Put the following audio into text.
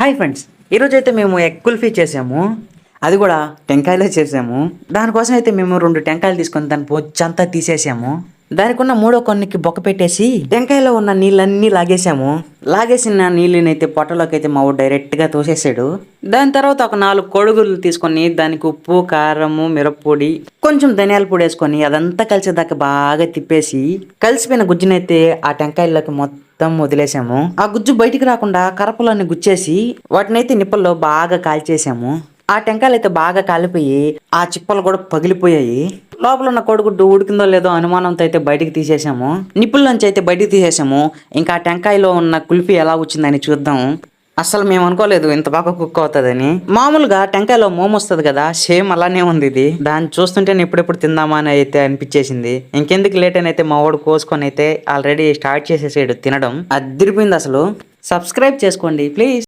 Hi friends, ఈరోజు అయితే మేము ఎగ్ కుల్ఫీ చేసాము. అది కూడా టెంకాయలో చేసాము. దానికోసం అయితే మేము 2 టెంకాయలు తీసుకొని దాని బొచ్చంతా తీసేసాము. దానికి ఉన్న మూడో కొన్నికి బొక్క పెట్టేసి టెంకాయలో ఉన్న నీళ్ళన్నీ లాగేసాము. లాగేసిన నీళ్ళనైతే పొట్టలోకి అయితే మా ఊడు డైరెక్ట్గా తోసేసాడు. దాని తర్వాత ఒక 4 కోడిగుడ్లు తీసుకొని దానికి ఉప్పు, కారము, మిరప్పొడి, కొంచెం ధనియాల పొడి వేసుకొని అదంతా కలిసేదాకా బాగా తిప్పేసి కలిసిపోయిన గుజ్జునైతే ఆ టెంకాయల్లోకి మొత్తం వదిలేసాము. ఆ గుజ్జు బయటికి రాకుండా కరపలోని గుచ్చేసి వాటినైతే నిప్పుల్లో బాగా కాల్చేసాము. ఆ టెంకాయలు అయితే బాగా కాలిపోయి ఆ చిప్పలు కూడా పగిలిపోయాయి. లోపల ఉన్న కోడిగుడ్డు ఉడికిందో లేదో అనుమానంతో అయితే బయటికి తీసేసాము. నిప్పుల్లోంచి అయితే బయటికి తీసేసాము. ఇంకా ఆ టెంకాయలో ఉన్న కుల్ఫీ ఎలా వచ్చిందని చూద్దాం. అసలు మేము అనుకోలేదు ఇంత బాగా కుక్ అవుతుందని. మామూలుగా టెంకాయలో మోము వస్తుంది కదా, సేమ్ అలానే ఉంది ఇది. దాన్ని చూస్తుంటే ఎప్పుడెప్పుడు తిందామా అని అయితే అనిపించేసింది. ఇంకెందుకు లేట్ అని అయితే మా వాడు కోసుకొని అయితే ఆల్రెడీ స్టార్ట్ చేసేసాడు తినడం. అదిరిపోయింది అసలు. సబ్స్క్రైబ్ చేసుకోండి ప్లీజ్.